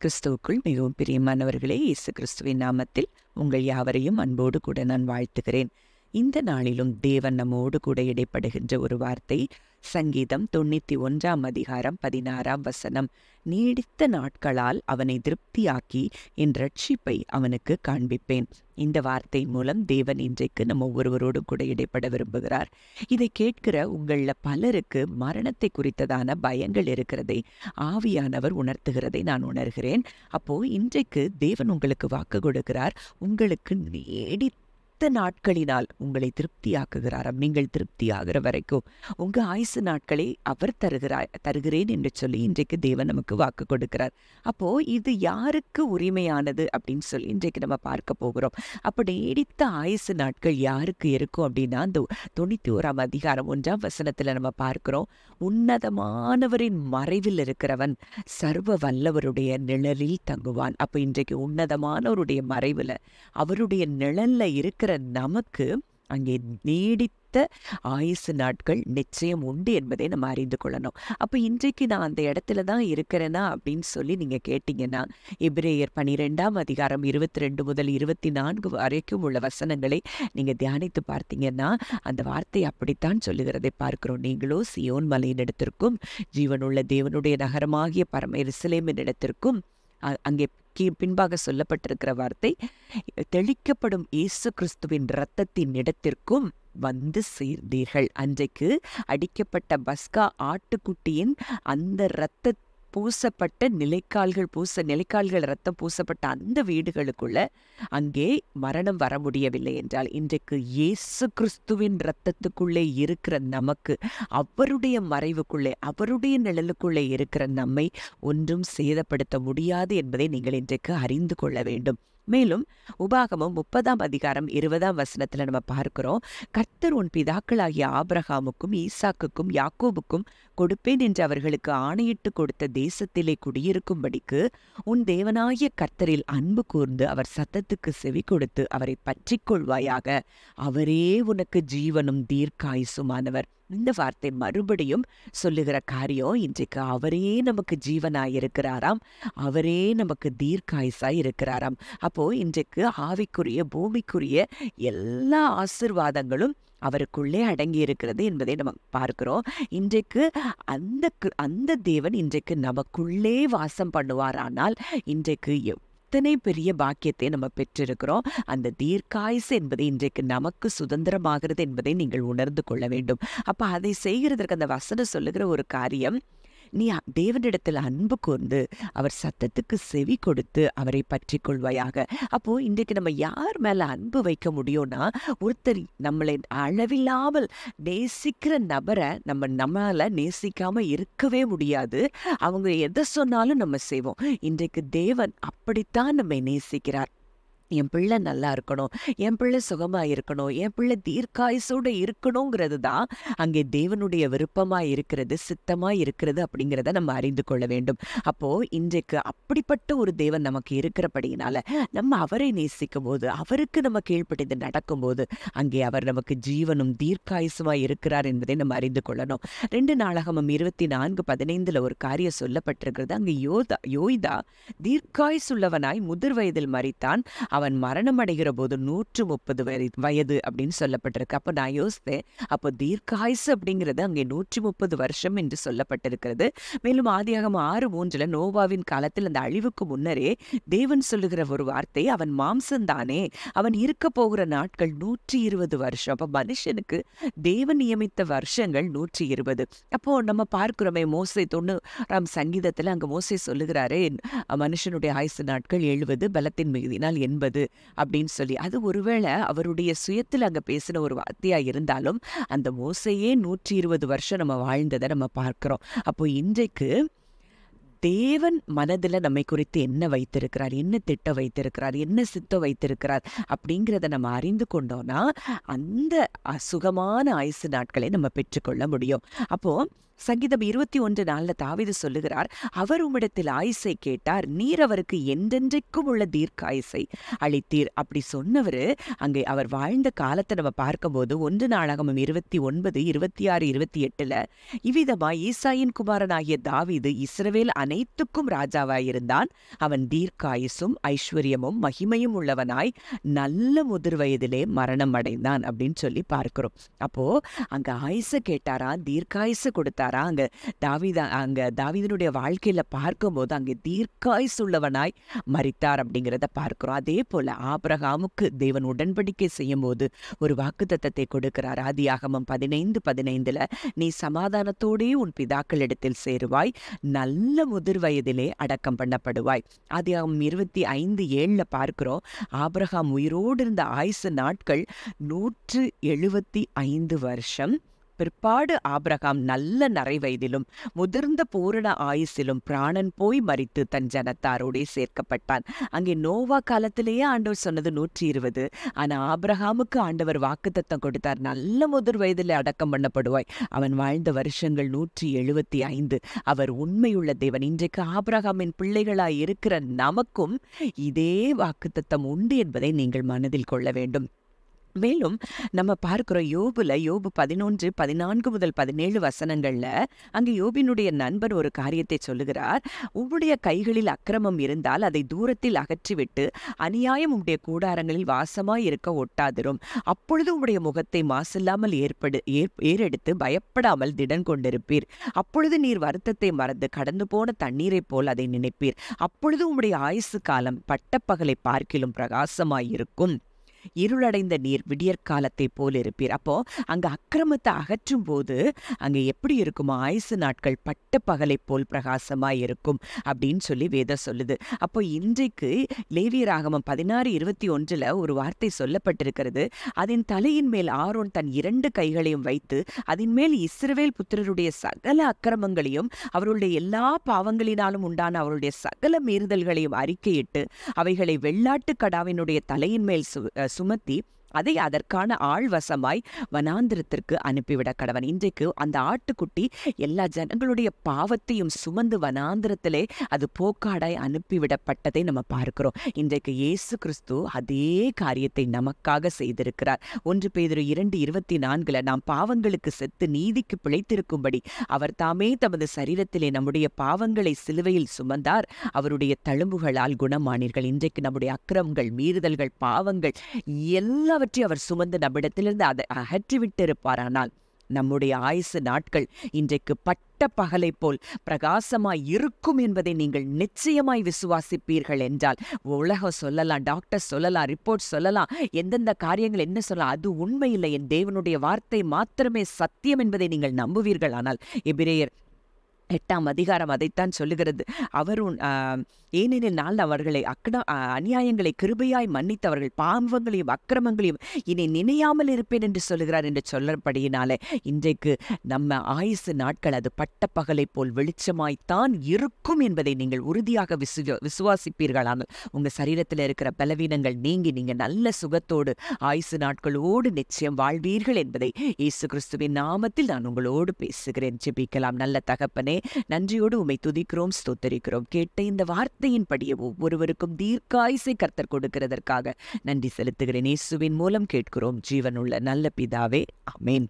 கிறிஸ்துவுக்குள் மிகவும் பிரியமானவர்களே, இயேசு கிறிஸ்துவின் நாமத்தில் உங்கள் யாவரையும் அன்போடு கூட நான் வாழ்த்துகிறேன். இந்த நாளிலும் தேவன் நம்மோடு கூட இடைப்படுகின்ற ஒரு வார்த்தை சங்கீதம் 91:16 நீடித்த நாட்களால் அவனை திருப்தியாக்கி என் ரட்சிப்பை அவனுக்கு காண்பிப்பேன். இந்த வார்த்தை மூலம் தேவன் இன்றைக்கு நம்ம ஒவ்வொருவரோடும் கூட இடைப்பட விரும்புகிறார். இதை கேட்கிற உங்களில் பலருக்கு மரணத்தை குறித்ததான பயங்கள் இருக்கிறதை ஆவியானவர் உணர்த்துகிறதை நான் உணர்கிறேன். அப்போ இன்றைக்கு தேவன் உங்களுக்கு வாக்கு கொடுக்கிறார். உங்களுக்கு நீடித்த நாட்களினால் உங்களை திருப்தியாக்குகிறாராம். நீங்கள் திருப்தியாகிற வரைக்கும் உங்க ஆயுசு நாட்களை அவர் தருகிறேன் என்று சொல்லி இன்றைக்கு தேவன் நமக்கு வாக்கு கொடுக்கிறார். அப்போ இது யாருக்கு உரிமையானது அப்படின்னு சொல்லி இன்றைக்கு நம்ம பார்க்க போகிறோம். அப்ப நீடித்த ஆயுசு நாட்கள் யாருக்கு இருக்கும் அப்படின்னா, அந்த 91:1 நம்ம பார்க்கிறோம், உன்னதமானவரின் மறைவில் இருக்கிறவன் சர்வ வல்லவருடைய நிழலில் தங்குவான். அப்ப இன்றைக்கு உன்னதமானவருடைய மறைவில் அவருடைய நிழல்ல இருக்கிற நமக்கு அங்கே நீடித்த ஆயுசு நாட்கள் நிச்சயம் உண்டு என்பதை நம்ம அறிந்து கொள்ளணும். அப்ப இன்றைக்கு நான் அந்த இடத்துல தான் இருக்கிறேனா அப்படின்னு சொல்லி நீங்க கேட்டீங்கன்னா, எபிரேயர் 12:22 முதல் 24 வரைக்கும் உள்ள வசனங்களை நீங்க தியானித்து பார்த்தீங்கன்னா, அந்த வார்த்தை அப்படித்தான் சொல்லுகிறதை பார்க்கிறோம். நீங்களோ சியோன் மலையினிடத்திற்கும் ஜீவனுள்ள தேவனுடைய நகரமாகிய பரம எருசலேமின் இடத்திற்கும், அங்கே பின்பாக சொல்லப்பட்டிருக்கிற வார்த்தை, தெளிக்கப்படும் இயேசு கிறிஸ்துவின் இரத்தத்தின் இடத்திற்கும் வந்து சேர்ந்தீர்கள். அன்றைக்கு அடிக்கப்பட்ட பஸ்கா ஆட்டுக்குட்டியின் அந்த இரத்த பூசப்பட்ட நிலைக்கால்கள் ரத்தம் பூசப்பட்ட அந்த வீடுகளுக்குள்ள அங்கே மரணம் வர முடியவில்லை என்றால், இன்றைக்கு இயேசு கிறிஸ்துவின் இரத்தத்துக்குள்ளே இருக்கிற நமக்கு, அவருடைய மறைவுக்குள்ளே அவருடைய நிழலுக்குள்ளே இருக்கிற நம்மை ஒன்றும் சேதப்படுத்த முடியாது என்பதை நீங்கள் இன்றைக்கு அறிந்து கொள்ள வேண்டும். மேலும் உபாகமம் 30:20 நம்ம பார்க்கிறோம், கர்த்தர் உன் பிதாக்களாகிய ஆபிரகாமுக்கும் ஈசாக்குக்கும் யாக்கோபுக்கும் கொடுப்பேன் என்று அவர்களுக்கு ஆணையிட்டு கொடுத்த தேசத்திலே குடியிருக்கும்படிக்கு உன் தேவனாகிய கர்த்தரில் அன்பு கூர்ந்து அவர் சத்தத்துக்கு செவி கொடுத்து அவரை பற்றி கொள்வாயாக. அவரே உனக்கு ஜீவனும் தீர்க்காயுசுமானவர். இந்த வார்த்தை மறுபடியும் சொல்லுகிற காரியம், இன்றைக்கு அவரே நமக்கு ஜீவனாயிருக்கிறாராம், அவரே நமக்கு தீர்க்காயுசாய் இருக்கிறாராம். அப்போ இன்றைக்கு ஆவிக்குரிய பூமிக்குரிய எல்லா ஆசீர்வாதங்களும் அவருக்குள்ளே அடங்கி இருக்கிறது என்பதை நம்ம பார்க்கிறோம். இன்றைக்கு அந்த தேவன் இன்றைக்கு நமக்குள்ளே வாசம் பண்ணுவாரானால், இன்றைக்கு எத்தனை பெரிய பாக்கியத்தை நம்ம பெற்றிருக்கிறோம். அந்த தீர்க்காயுசு என்பதை இன்றைக்கு நமக்கு சுதந்திரமாகிறது என்பதை நீங்கள் உணர்ந்து கொள்ள வேண்டும். அப்ப அதை செய்கிறதற்கு அந்த வசனம் சொல்லுகிற ஒரு காரியம், நீ தேவனிடத்தில் அன்பு கூர்ந்து அவர் சத்தத்துக்கு செவி கொடுத்து அவரை பற்றி கொள்வாயாக. அப்போ இன்றைக்கு நம்ம யார் மேல அன்பு வைக்க முடியும்னா, ஒருத்தர் நம்மளை அளவில்லாமல் நேசிக்கிற நபரை நம்மளால நேசிக்காம இருக்கவே முடியாது. அவங்க எதை சொன்னாலும் நம்ம செய்வோம். இன்றைக்கு தேவன் அப்படித்தான் நம்மை நேசிக்கிறார். என் பிள்ளை நல்லா இருக்கணும், என் பிள்ளை சுகமாக இருக்கணும், என் பிள்ளை தீர்க்காயுசோடு இருக்கணுங்கிறது தான் அங்கே தேவனுடைய விருப்பமாக இருக்கிறது, சித்தமாக இருக்கிறது அப்படிங்கிறத நம்ம அறிந்து கொள்ள வேண்டும். அப்போது இன்றைக்கு அப்படிப்பட்ட ஒரு தேவன் நமக்கு இருக்கிறபடியினால நம்ம அவரை நேசிக்கும் போது, அவருக்கு நம்ம கீழ்ப்படிந்து நடக்கும்போது, அங்கே அவர் நமக்கு ஜீவனும் தீர்க்காயுசுமாக இருக்கிறார் என்பதை நம்ம அறிந்து கொள்ளணும். 2 நாளாகமம் 24:15 ஒரு காரியம் சொல்லப்பட்டிருக்கிறது. அங்கே யோய்தா தீர்க்காயுசுள்ளவனாய் முதிர் வயதில் மரித்தான், அவன் மரணம் அடைகிற போது 130 வயது அப்படின்னு சொல்லப்பட்டிருக்கு. அப்போ நான் யோசித்தேன், அப்போ தீர்க்காயுசு அப்படிங்கிறது அங்கே 130 வருஷம் என்று சொல்லப்பட்டிருக்கிறது. மேலும் ஆதியாகமம் 6:3 நோவாவின் காலத்தில் அந்த அழிவுக்கு முன்னரே தேவன் சொல்லுகிற ஒரு வார்த்தை, அவன் மாம்சந்தானே, அவன் இருக்க போகிற நாட்கள் 120 வருஷம். அப்போ மனுஷனுக்கு தேவன் நியமித்த வருஷங்கள் 120. அப்போ நம்ம பார்க்கிறோமே, மோசே 90 சங்கீதத்தில் அங்கே மோசே சொல்லுகிறாரே, மனுஷனுடைய ஆயுசு நாட்கள் 70, பலத்தின் மிகுதினால் 80 அப்படின்னு சொல்லி. அது ஒருவேளை அவருடைய சுயத்தில் அங்க பேசின ஒரு வார்த்தையா இருந்தாலும், அந்த மோசையே 120 வருஷம் நம்ம வாழ்ந்ததை நம்ம பார்க்கிறோம். அப்போ இன்றைக்கு தேவன் மனதில் நம்மை குறித்து என்ன வைத்திருக்கிறார், என்ன திட்டம் வைத்திருக்கிறார், என்ன சித்தம் வைத்திருக்கிறார் அப்படிங்கிறத நம்ம அறிந்து கொண்டோம்னா அந்த சுகமான ஆயுசு நாட்களை நம்ம பெற்றுக்கொள்ள முடியும். அப்போ சங்கீதம் 21:4 தாவீது சொல்லுகிறார், அவர் உம்மிடத்தில் ஆயுசை கேட்டார், நீர் அவருக்கு என்றென்றைக்கும் உள்ள தீர்க்காயுசை அளித்தீர். அப்படி சொன்னவரு அங்கே அவர் வாழ்ந்த காலத்தை நம்ம பார்க்கும்போது 1 நாளாகமம் 29, 26, 28 இவ்விதமாய் ஈசாயின் குமாரனாகிய தாவீது இஸ்ரவேல் அனைத்துக்கும் ராஜாவாயிருந்தான். அவன் தீர்க்காயுசும் ஐஸ்வர்யமும் மகிமையும் உள்ளவனாய் நல்ல முதிர் வயதிலே மரணம் அடைந்தான் அப்படின்னு சொல்லி பார்க்கிறோம். அப்போ அங்க ஆயுச கேட்டாரா, தீர்க்காயுசு கொடுத்தாரா. அங்க தாவீதனுடைய வாழ்க்கையில பார்க்கும்போது அங்கே தீர்க்காயுசு உள்ளவனாய் மரித்தார் அப்படிங்கிறத பார்க்கிறோம். அதே போல ஆபிரகாமுக்கு தேவன் உடன்படிக்கை செய்யும் போது ஒரு வாக்குத்தத்தத்தை கொடுக்கிறார். ஆதியாகமம் 15:15 நீ சமாதானத்தோடே உன் பிதாக்களிடத்தில் சேருவாய், நல்ல முதிர் வயதிலே அடக்கம் பண்ணப்படுவாய். ஆதியாகமம் 25:7 பார்க்கிறோம், ஆபிரகாம் உயிரோடு இருந்த ஆயுசு நாட்கள் 175 வருஷம். பிற்பாடு ஆபிரகாம் நல்ல நரை வயதிலும் முதிர்ந்த பூரண ஆயுசிலும் பிராணன் போய் மரித்து தன் ஜனத்தாரோடே சேர்க்கப்பட்டான். அங்கே நோவா காலத்திலேயே ஆண்டவர் சொன்னது 120. ஆனா ஆபிரகாமுக்கு ஆண்டவர் வாக்குத்தத்தம் கொடுத்தார், நல்ல முதிர் வயதில் அடக்கம் பண்ணப்படுவாய். அவன் வாழ்ந்த வருஷங்கள் 175. அவர் உண்மையுள்ள தேவன். இன்றைக்கு ஆபிரகாமின் பிள்ளைகளாய் இருக்கிற நமக்கும் இதே வாக்குத்தத்தம் உண்டு என்பதை நீங்கள் மனதில் கொள்ள வேண்டும். மேலும் நம்ம பார்க்கிறோம் யோபு 11:14-17 அங்கே யோபினுடைய நண்பர் ஒரு காரியத்தை சொல்லுகிறார். உம்முடைய கைகளில் அக்கிரமம் இருந்தால் அதை தூரத்தில் அகற்றிவிட்டு அநியாயம் உம்முடைய கூடாரங்களில் வாசமாய் இருக்க ஒட்டாதிரும். அப்பொழுது உம்முடைய முகத்தை மாசில்லாமல் ஏறெடுத்து பயப்படாமல் திடன் கொண்டிருப்பீர். அப்பொழுது நீர் வருத்தத்தை மறந்து கடந்து போன தண்ணீரை போல் அதை நினைப்பீர். அப்பொழுது உம்முடைய ஆயுசு காலம் பட்டப்பகலை பார்க்கிலும் பிரகாசமாயிருக்கும். இருளடைந்த நீர் விடியற்காலத்தை போல் இருப்பீர். அப்போ அங்க அக்கிரமத்தை அகற்றும் போது அங்க எப்படி இருக்குமோ ஆயுசு நாட்கள் பட்ட பகலை போல் பிரகாசமாய் இருக்கும் அப்படின்னு சொல்லி வேதம் சொல்லுது. அப்போ இன்றைக்கு லேவியராகமம் 16:21 ஒரு வார்த்தை சொல்லப்பட்டிருக்கிறது. அதன் தலையின் மேல் ஆரோன் தன் 2 கைகளையும் வைத்து அதன் மேல் இஸ்ரவேல் புத்திரருடைய சகல அக்கிரமங்களையும் அவருடைய எல்லா பாவங்களினாலும் உண்டான அவருடைய சகல மீறுதல்களையும் அறிக்கையிட்டு அவைகளை வெள்ளாட்டு கடாவினுடைய தலையின் மேல் சுமத்தி அதை அதற்கான ஆழ்வசமாய் வனாந்திரத்திற்கு அனுப்பிவிட கடவன். இன்றைக்கு அந்த ஆட்டுக்குட்டி எல்லா ஜனங்களுடைய பாவத்தையும் சுமந்து வனாந்திரத்திலே அது போக்காடாய் அனுப்பிவிடப்பட்டதை நம்ம பார்க்கிறோம். இன்றைக்கு இயேசு கிறிஸ்து அதே காரியத்தை நமக்காக செய்திருக்கிறார். 1 பேதுரு 2:24 நாம் பாவங்களுக்கு செத்து நீதிக்கு பிழைத்திருக்கும்படி அவர் தாமே தமது சரீரத்திலே நம்முடைய பாவங்களை சிலுவையில் சுமந்தார், அவருடைய தழும்புகளால் குணமானீர்கள். இன்றைக்கு நம்முடைய அக்கிரமங்கள், மீறுதல்கள், பாவங்கள் எல்லாவற்றையும் அவர் சுமந்து நம்மிடத்திலிருந்து அதை அகற்றிவிட்டு இருப்பாரானால் நம்முடைய ஆயுசு நாட்கள் இன்றைக்கு பட்ட பகலை போல் பிரகாசமாய் இருக்கும் என்பதை நீங்கள் நிச்சயமாய் விசுவாசிப்பீர்கள் என்றால், உலகம் சொல்லலாம், டாக்டர் சொல்லலாம், ரிப்போர்ட் சொல்லலாம், எந்தெந்த காரியங்கள் என்ன சொல்லலாம், அது உண்மையில்லை. என் தேவனுடைய வார்த்தை மாத்திரமே சத்தியம் என்பதை நீங்கள் நம்புவீர்கள். ஆனால் எபிரேயர் 8ஆம் அதிகாரம் அதைத்தான் சொல்லுகிறது. அவரும் ஏனெனில் நான் அவர்களை அநியாயங்களை கிருபையாய் மன்னித்தவர்கள் பாவங்களையும் அக்கிரமங்களையும் இனி நினையாமல் இருப்பேன் என்று சொல்லுகிறார் என்று சொல்லப்படியினாலே இன்றைக்கு நம்ம ஆயுசு நாட்கள் அது பட்ட பகலை போல் வெளிச்சமாய்த்தான் இருக்கும் என்பதை நீங்கள் உறுதியாக விசுவாசிப்பீர்களானால் உங்கள் சரீரத்தில் இருக்கிற பலவீனங்கள் நீங்கி நீங்கள் நல்ல சுகத்தோடு ஆயுசு நாட்களோடு நிச்சயம் வாழ்வீர்கள் என்பதை இயேசு கிறிஸ்துவின் நாமத்தில் நான் உங்களோடு பேசுகிறேன். ஜெபிக்கலாம். நல்ல தகப்பனே, நன்றியோடு உம்மை துதிக்கிறோம், ஸ்தோத்தரிக்கிறோம். கேட்ட இந்த வார்த்தையின்படியே ஒவ்வொருவருக்கும் தீர்க்காயுசை கர்த்தர் கொடுக்கிறதற்காக நன்றி செலுத்துகிறேன். இயேசுவின் மூலம் கேட்கிறோம் ஜீவனுள்ள நல்ல பிதாவே, ஆமென்.